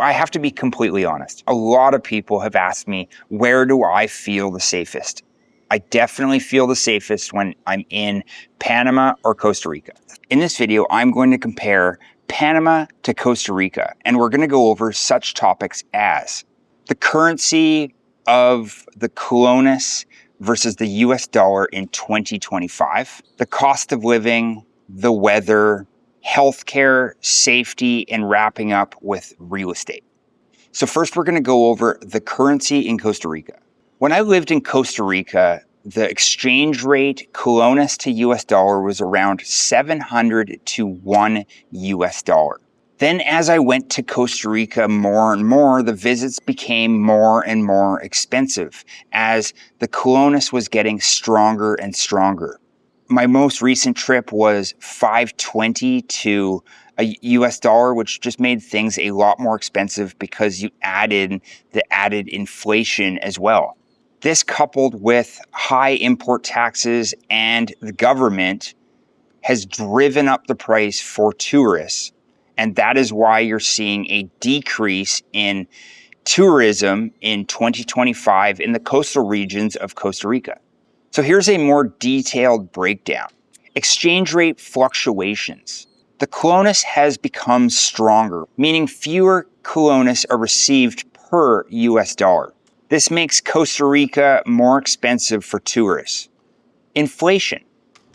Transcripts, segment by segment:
I have to be completely honest. A lot of people have asked me, where do I feel the safest? I definitely feel the safest when I'm in Panama or Costa Rica. In this video, I'm going to compare Panama to Costa Rica, and we're going to go over such topics as the currency of the colones versus the US dollar in 2025, the cost of living, the weather, healthcare, safety, and wrapping up with real estate. So first, we're going to go over the currency in Costa Rica. When I lived in Costa Rica, the exchange rate colones to US dollar was around 700 to 1 US dollar. Then as I went to Costa Rica more and more, the visits became more and more expensive as the colones was getting stronger and stronger. My most recent trip was 520 to a US dollar, which just made things a lot more expensive because you added the added inflation as well. This, coupled with high import taxes and the government, has driven up the price for tourists. And that is why you're seeing a decrease in tourism in 2025 in the coastal regions of Costa Rica. So here's a more detailed breakdown. Exchange rate fluctuations. The colones has become stronger, meaning fewer colones are received per US dollar. This makes Costa Rica more expensive for tourists. Inflation.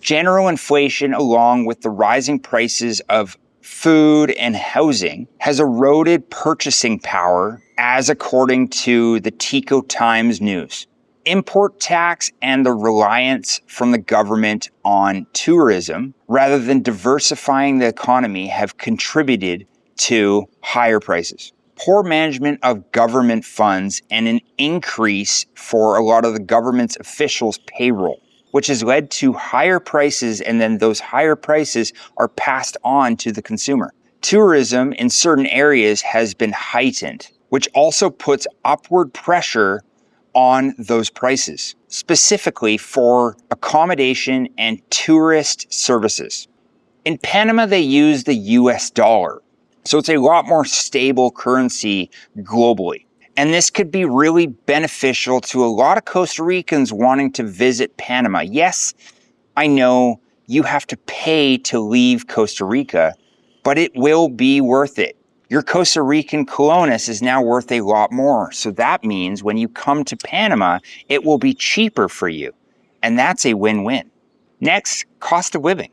General inflation, along with the rising prices of food and housing, has eroded purchasing power, as according to the Tico Times News. Import tax and the reliance from the government on tourism, rather than diversifying the economy, have contributed to higher prices. Poor management of government funds and an increase for a lot of the government's officials' payroll, which has led to higher prices, and then those higher prices are passed on to the consumer. Tourism in certain areas has been heightened, which also puts upward pressure on those prices, specifically for accommodation and tourist services. In Panama, they use the US dollar, so it's a lot more stable currency globally. And this could be really beneficial to a lot of Costa Ricans wanting to visit Panama. Yes, I know you have to pay to leave Costa Rica, but it will be worth it. Your Costa Rican colones is now worth a lot more. So that means when you come to Panama, it will be cheaper for you. And that's a win-win. Next, cost of living.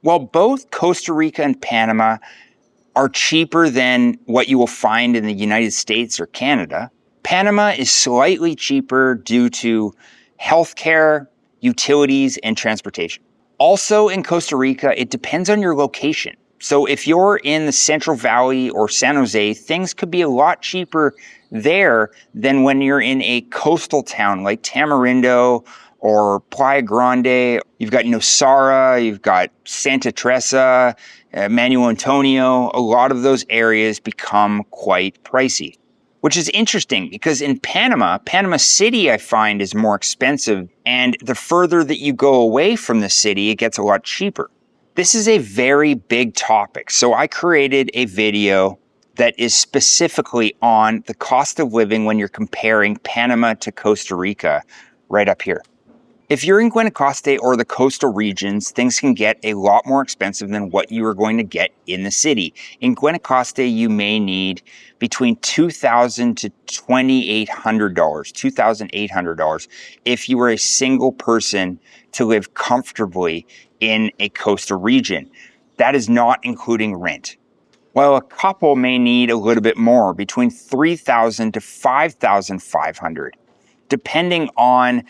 While both Costa Rica and Panama are cheaper than what you will find in the United States or Canada, Panama is slightly cheaper due to healthcare, utilities, and transportation. Also in Costa Rica, it depends on your location. So if you're in the Central Valley or San Jose, things could be a lot cheaper there than when you're in a coastal town like Tamarindo or Playa Grande. You've got Nosara, you've got Santa Teresa, Manuel Antonio. A lot of those areas become quite pricey, which is interesting because in Panama City, I find, is more expensive. And the further that you go away from the city, it gets a lot cheaper. This is a very big topic, so I created a video that is specifically on the cost of living when you're comparing Panama to Costa Rica, right up here. If you're in Guanacaste or the coastal regions, things can get a lot more expensive than what you are going to get in the city. In Guanacaste, you may need between $2,000 to $2,800 if you are a single person to live comfortably in a coastal region. That is not including rent. While a couple may need a little bit more, between $3,000 to $5,500, depending on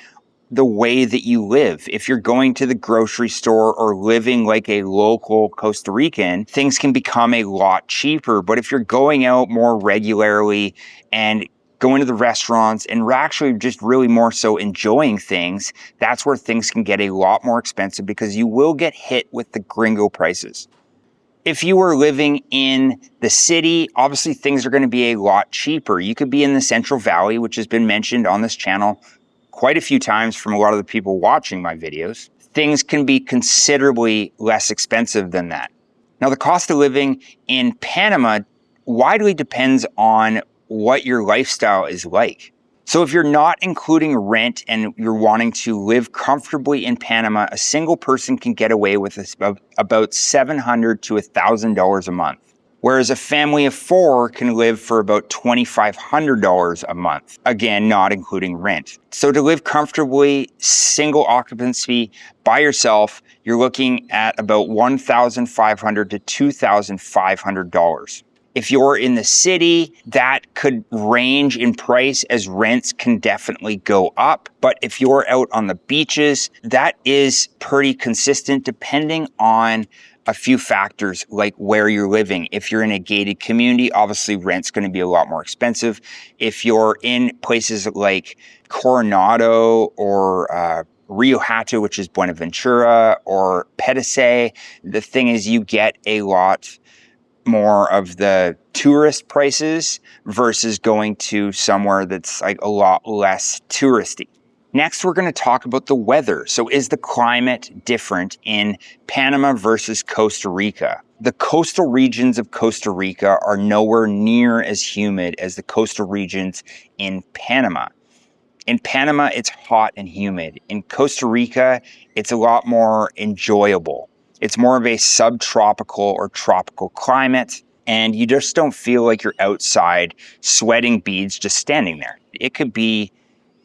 the way that you live. If you're going to the grocery store or living like a local Costa Rican, things can become a lot cheaper. But if you're going out more regularly and going to the restaurants and actually just really more so enjoying things, that's where things can get a lot more expensive because you will get hit with the gringo prices. If you are living in the city, obviously things are going to be a lot cheaper. You could be in the Central Valley, which has been mentioned on this channel quite a few times from a lot of the people watching my videos. Things can be considerably less expensive than that. Now, the cost of living in Panama widely depends on what your lifestyle is like. So if you're not including rent and you're wanting to live comfortably in Panama, a single person can get away with about $700 to $1,000 a month. Whereas a family of 4 can live for about $2,500 a month. Again, not including rent. So to live comfortably, single occupancy by yourself, you're looking at about $1,500 to $2,500. If you're in the city, that could range in price as rents can definitely go up. But if you're out on the beaches, that is pretty consistent depending on a few factors like where you're living. If you're in a gated community, obviously rent's going to be a lot more expensive. If you're in places like Coronado or Rio Hato, which is Buenaventura, or Petitce, the thing is you get a lot more of the tourist prices versus going to somewhere that's like a lot less touristy. Next, we're going to talk about the weather. So is the climate different in Panama versus Costa Rica? The coastal regions of Costa Rica are nowhere near as humid as the coastal regions in Panama. In Panama, it's hot and humid. In Costa Rica, it's a lot more enjoyable. It's more of a subtropical or tropical climate, and you just don't feel like you're outside sweating beads just standing there. It could be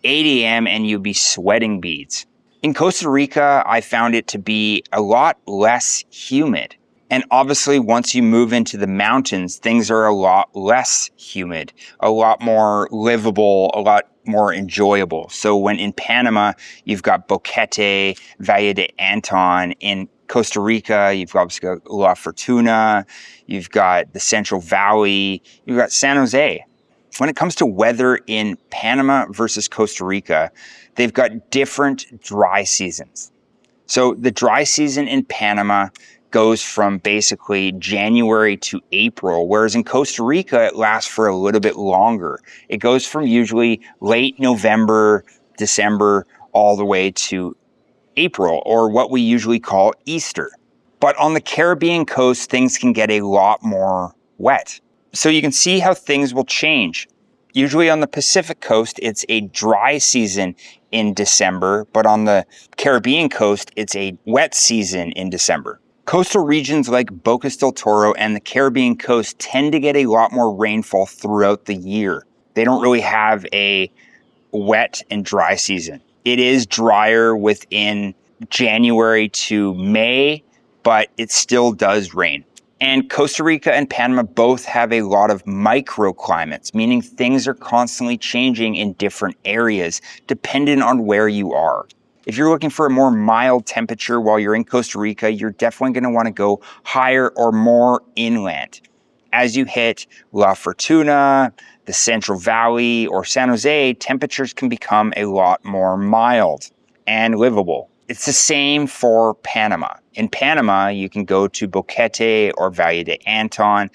8 a.m. and you'd be sweating beads. In Costa Rica, I found it to be a lot less humid. And obviously, once you move into the mountains, things are a lot less humid, a lot more livable, a lot more enjoyable. So when in Panama, you've got Boquete, Valle de Anton. In Costa Rica, you've obviously got La Fortuna, you've got the Central Valley, you've got San Jose. When it comes to weather in Panama versus Costa Rica, they've got different dry seasons. So the dry season in Panama goes from basically January to April, whereas in Costa Rica, it lasts for a little bit longer. It goes from usually late November, December, all the way to April, or what we usually call Easter. But on the Caribbean coast, things can get a lot more wet. So you can see how things will change. Usually on the Pacific coast, it's a dry season in December, but on the Caribbean coast, it's a wet season in December. Coastal regions like Bocas del Toro and the Caribbean coast tend to get a lot more rainfall throughout the year. They don't really have a wet and dry season. It is drier within January to May, but it still does rain. And Costa Rica and Panama both have a lot of microclimates, meaning things are constantly changing in different areas, dependent on where you are. If you're looking for a more mild temperature while you're in Costa Rica, you're definitely going to want to go higher or more inland. As you hit La Fortuna, the Central Valley, or San Jose, temperatures can become a lot more mild and livable. It's the same for Panama. In Panama, you can go to Boquete or Valle de Anton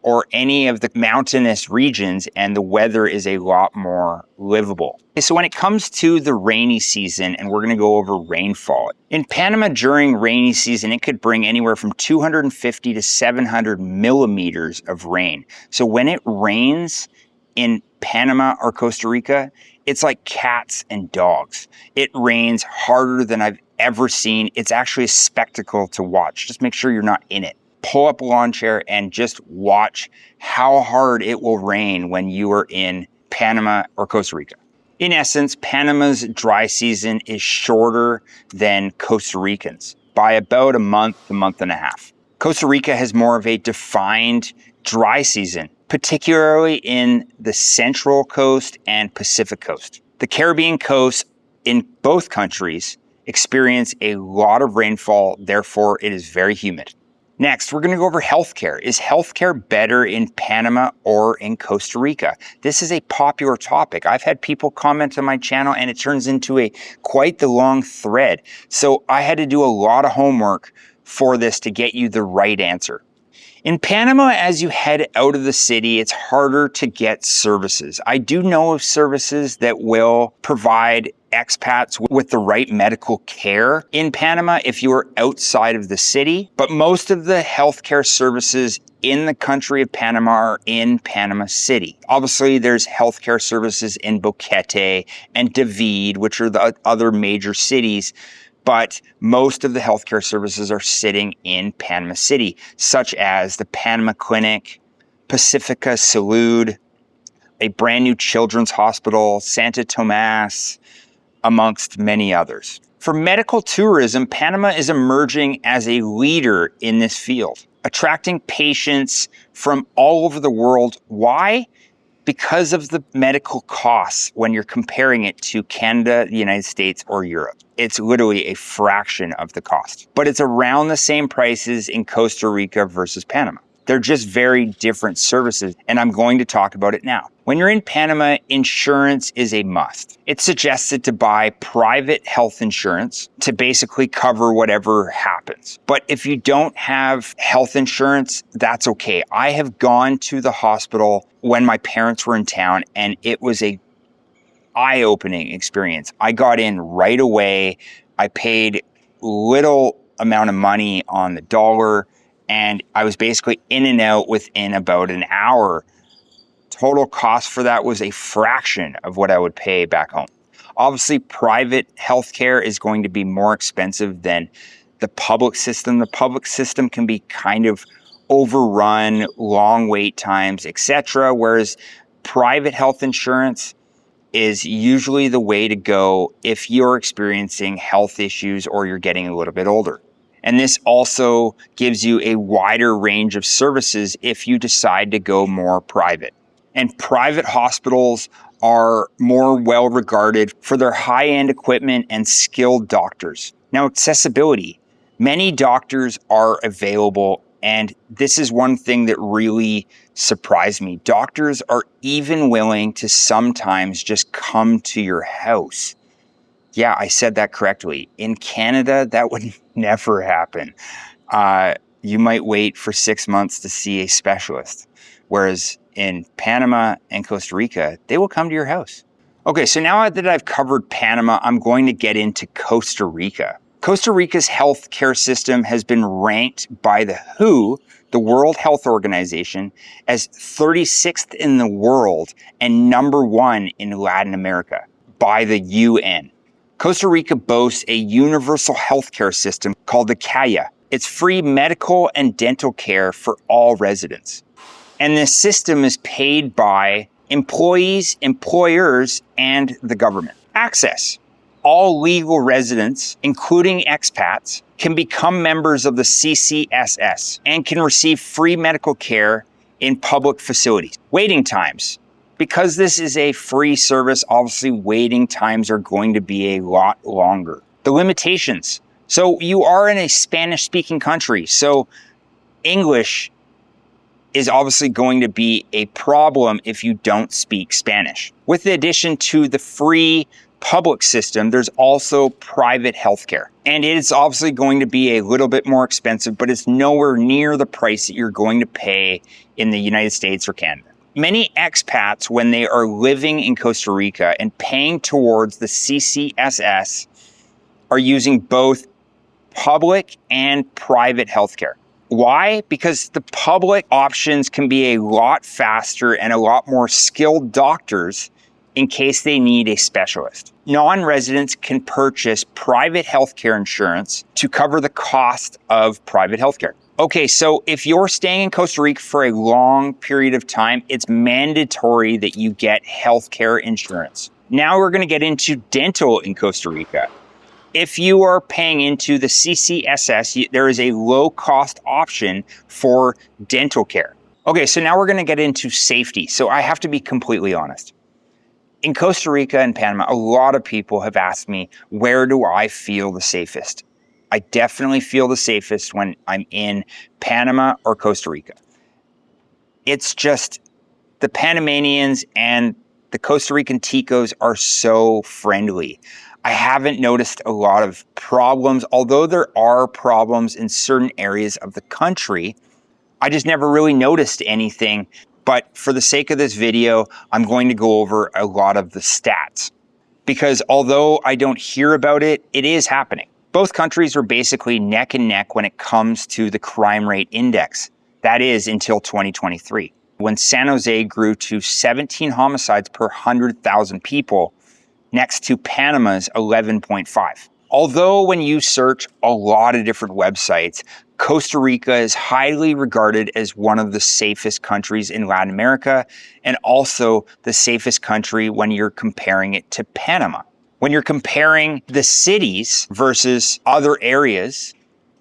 or any of the mountainous regions, and the weather is a lot more livable. Okay, so when it comes to the rainy season, and we're going to go over rainfall. In Panama during rainy season, it could bring anywhere from 250 to 700 millimeters of rain. So when it rains in Panama or Costa Rica, it's like cats and dogs. It rains harder than I've ever seen. It's actually a spectacle to watch. Just make sure you're not in it. Pull up a lawn chair and just watch how hard it will rain when you are in Panama or Costa Rica. In essence, Panama's dry season is shorter than Costa Rican's by about a month and a half. Costa Rica has more of a defined dry season, particularly in the Central Coast and Pacific Coast. The Caribbean coast in both countries experience a lot of rainfall, therefore it is very humid. Next, we're going to go over healthcare. Is healthcare better in Panama or in Costa Rica? This is a popular topic. I've had people comment on my channel and it turns into quite the long thread. So I had to do a lot of homework for this to get you the right answer. In Panama, as you head out of the city, it's harder to get services. I do know of services that will provide expats with the right medical care in Panama if you are outside of the city, but most of the healthcare services in the country of Panama are in Panama City. Obviously, there's healthcare services in Boquete and David, which are the other major cities, but most of the healthcare services are sitting in Panama City, such as the Panama Clinic, Pacifica Salud, a brand new children's hospital, Santa Tomas, amongst many others. For medical tourism, Panama is emerging as a leader in this field, attracting patients from all over the world. Why? Because of the medical costs when you're comparing it to Canada, the United States, or Europe. It's literally a fraction of the cost. But it's around the same prices in Costa Rica versus Panama. They're just very different services, and I'm going to talk about it now. When you're in Panama, insurance is a must. It's suggested to buy private health insurance to basically cover whatever happens. But if you don't have health insurance, that's okay. I have gone to the hospital when my parents were in town, and it was a eye-opening experience. I got in right away. I paid little amount of money on the dollar, and I was basically in and out within about an hour. Total cost for that was a fraction of what I would pay back home. Obviously, private healthcare is going to be more expensive than the public system. The public system can be kind of overrun, long wait times, etc. Whereas private health insurance is usually the way to go if you're experiencing health issues or you're getting a little bit older. And this also gives you a wider range of services if you decide to go more private. And private hospitals are more well regarded for their high-end equipment and skilled doctors. Now, accessibility. Many doctors are available, and this is one thing that really surprised me. Doctors are even willing to sometimes just come to your house. Yeah, I said that correctly. In Canada, that would never happen. You might wait for 6 months to see a specialist, whereas in Panama and Costa Rica, they will come to your house. Okay, so now that I've covered Panama, I'm going to get into Costa Rica. Costa Rica's healthcare system has been ranked by the WHO, the World Health Organization, as 36th in the world and number 1 in Latin America by the UN. Costa Rica boasts a universal healthcare system called the CAIA. It's free medical and dental care for all residents. And this system is paid by employees, employers, and the government. Access. All legal residents, including expats, can become members of the CCSS and can receive free medical care in public facilities. Waiting times. Because this is a free service, obviously waiting times are going to be a lot longer. The limitations. So you are in a Spanish-speaking country, so English is obviously going to be a problem if you don't speak Spanish. With the addition to the free public system, there's also private healthcare. And it is obviously going to be a little bit more expensive, but it's nowhere near the price that you're going to pay in the United States or Canada. Many expats, when they are living in Costa Rica and paying towards the CCSS, are using both public and private healthcare. Why? Because the public options can be a lot faster and a lot more skilled doctors in case they need a specialist. Non-residents can purchase private healthcare insurance to cover the cost of private healthcare. Okay, so if you're staying in Costa Rica for a long period of time, it's mandatory that you get healthcare insurance. Now we're going to get into dental in Costa Rica. If you are paying into the CCSS, there is a low-cost option for dental care. Okay, so now we're going to get into safety. So I have to be completely honest. In Costa Rica and Panama, a lot of people have asked me, where do I feel the safest? I definitely feel the safest when I'm in Panama or Costa Rica. It's just the Panamanians and the Costa Rican ticos are so friendly. I haven't noticed a lot of problems, although there are problems in certain areas of the country. I just never really noticed anything. But for the sake of this video, I'm going to go over a lot of the stats. Because although I don't hear about it, it is happening. Both countries are basically neck and neck when it comes to the crime rate index. That is until 2023, when San Jose grew to 17 homicides per 100,000 people, next to Panama's 11.5. Although when you search a lot of different websites, Costa Rica is highly regarded as one of the safest countries in Latin America, and also the safest country when you're comparing it to Panama. When you're comparing the cities versus other areas,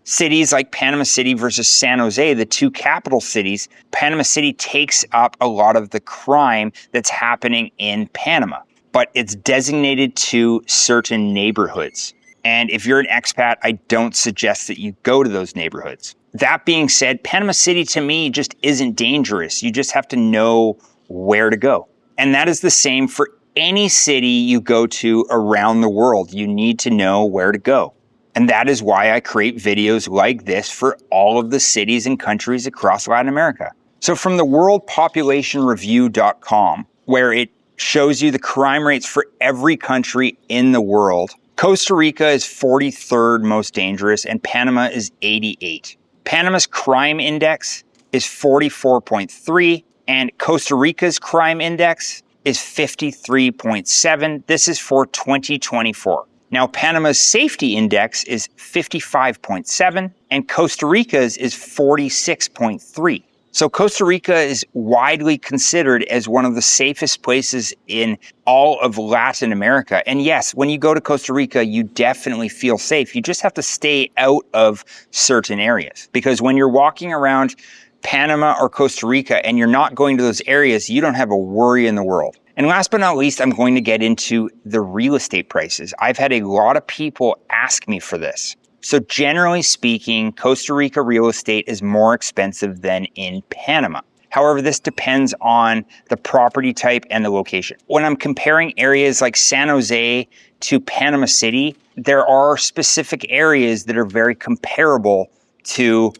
cities like Panama City versus San Jose, the two capital cities, Panama City takes up a lot of the crime that's happening in Panama, but it's designated to certain neighborhoods. And if you're an expat, I don't suggest that you go to those neighborhoods. That being said, Panama City to me just isn't dangerous. You just have to know where to go. And that is the same for any city you go to around the world. You need to know where to go. And that is why I create videos like this for all of the cities and countries across Latin America. So from the worldpopulationreview.com, where it shows you the crime rates for every country in the world, Costa Rica is 43rd most dangerous and Panama is 88. Panama's crime index is 44.3 and Costa Rica's crime index is 53.7. This is for 2024. Now, Panama's safety index is 55.7 and Costa Rica's is 46.3. So Costa Rica is widely considered as one of the safest places in all of Latin America. And yes, when you go to Costa Rica, you definitely feel safe. You just have to stay out of certain areas. Because when you're walking around Panama or Costa Rica and you're not going to those areas, you don't have a worry in the world. And last but not least, I'm going to get into the real estate prices. I've had a lot of people ask me for this. So generally speaking, Costa Rica real estate is more expensive than in Panama. However, this depends on the property type and the location. When I'm comparing areas like San Jose to Panama City, there are specific areas that are very comparable to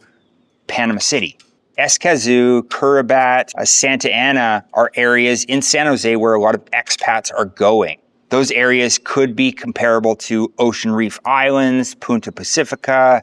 Panama City. Escazú, Curribat, Santa Ana are areas in San Jose where a lot of expats are going. Those areas could be comparable to Ocean Reef Islands, Punta Pacifica,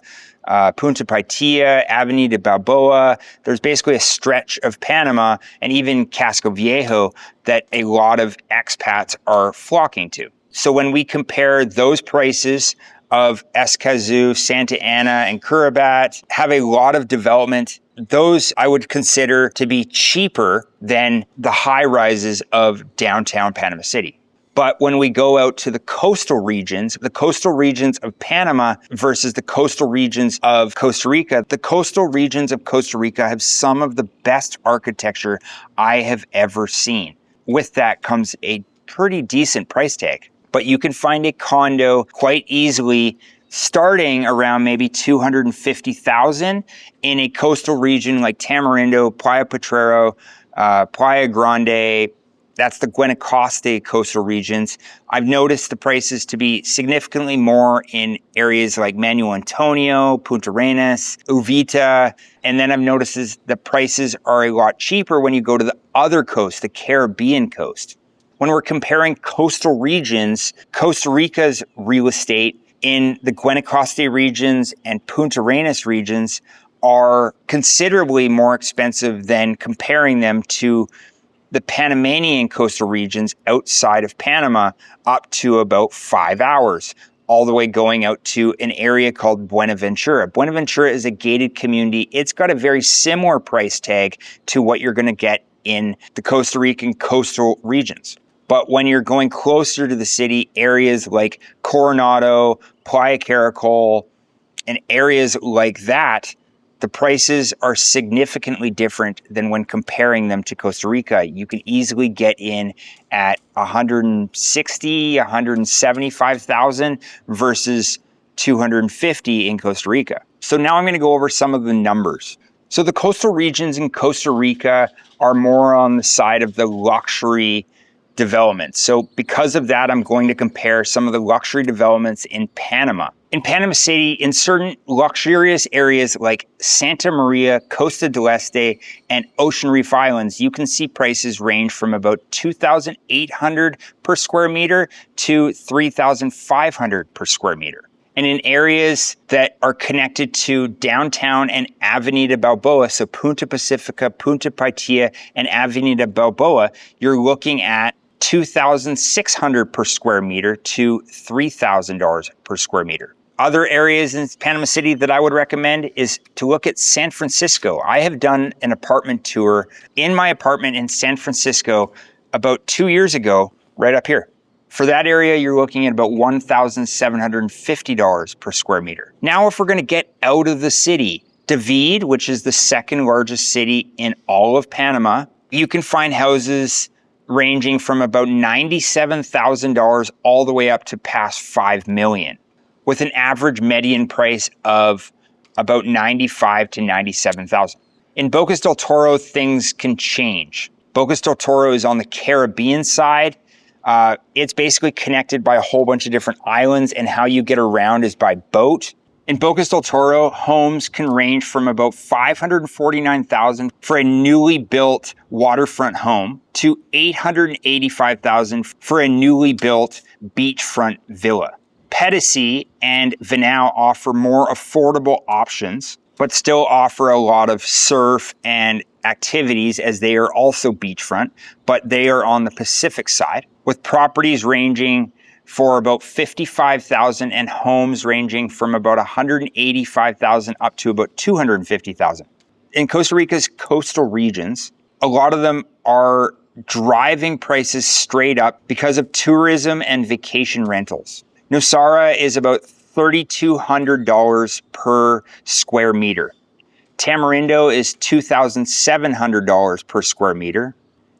Punta Paitilla, Avenida de Balboa. There's basically a stretch of Panama and even Casco Viejo that a lot of expats are flocking to. So when we compare those prices of Escazú, Santa Ana, and Curribat, have a lot of development. Those I would consider to be cheaper than the high rises of downtown Panama City. But when we go out to the coastal regions of Panama versus the coastal regions of Costa Rica, the coastal regions of Costa Rica have some of the best architecture I have ever seen. With that comes a pretty decent price tag. But you can find a condo quite easily starting around maybe $250,000 in a coastal region like Tamarindo, Playa Potrero, Playa Grande. That's the Guanacaste coastal regions. I've noticed the prices to be significantly more in areas like Manuel Antonio, Punta Arenas, Uvita. And then I've noticed the prices are a lot cheaper when you go to the other coast, the Caribbean coast. When we're comparing coastal regions, Costa Rica's real estate in the Guanacaste regions and Punta Arenas regions are considerably more expensive than comparing them to the Panamanian coastal regions outside of Panama up to about 5 hours, all the way going out to an area called Buenaventura. Buenaventura is a gated community. It's got a very similar price tag to what you're going to get in the Costa Rican coastal regions. But when you're going closer to the city, areas like Coronado, Playa Caracol, and areas like that, the prices are significantly different than when comparing them to Costa Rica. You can easily get in at $160,000, $175,000 versus $250,000 in Costa Rica. So now I'm going to go over some of the numbers. So the coastal regions in Costa Rica are more on the side of the luxury developments. So because of that, I'm going to compare some of the luxury developments in Panama. In Panama City, in certain luxurious areas like Santa Maria, Costa del Este, and Ocean Reef Islands, you can see prices range from about $2,800 per square meter to $3,500 per square meter. And in areas that are connected to downtown and Avenida Balboa, so Punta Pacifica, Punta Paitilla, and Avenida Balboa, you're looking at $2,600 per square meter to $3,000 per square meter. Other areas in Panama City that I would recommend is to look at San Francisco. I have done an apartment tour in my apartment in San Francisco about 2 years ago, right up here. For that area, you're looking at about $1,750 per square meter. Now, if we're gonna get out of the city, David, which is the second largest city in all of Panama, you can find houses ranging from about $97,000 all the way up to past $5 million, with an average median price of about $95,000 to $97,000. In Bocas del Toro, things can change. Bocas del Toro is on the Caribbean side. It's basically connected by a whole bunch of different islands, and how you get around is by boat. In Bocas del Toro, homes can range from about $549,000 for a newly built waterfront home to $885,000 for a newly built beachfront villa. Pedicey and Vinao offer more affordable options, but still offer a lot of surf and activities, as they are also beachfront, but they are on the Pacific side, with properties ranging for about $55,000 and homes ranging from about $185,000 up to about $250,000. In Costa Rica's coastal regions, a lot of them are driving prices straight up because of tourism and vacation rentals. Nosara is about $3,200 per square meter. Tamarindo is $2,700 per square meter.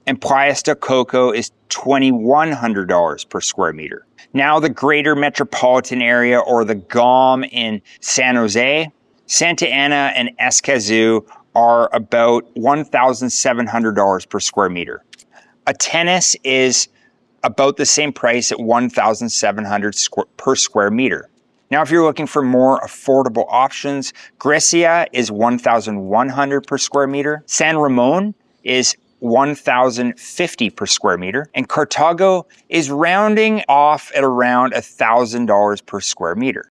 And Playa del Coco is $2,100 per square meter. Now the greater metropolitan area, or the GOM in San Jose, Santa Ana, and Escazú are about $1,700 per square meter. Atenas is about the same price at $1,700 per square meter. Now, if you're looking for more affordable options, Grecia is $1,100 per square meter. San Ramon is $1,050 per square meter. And Cartago is rounding off at around $1,000 per square meter.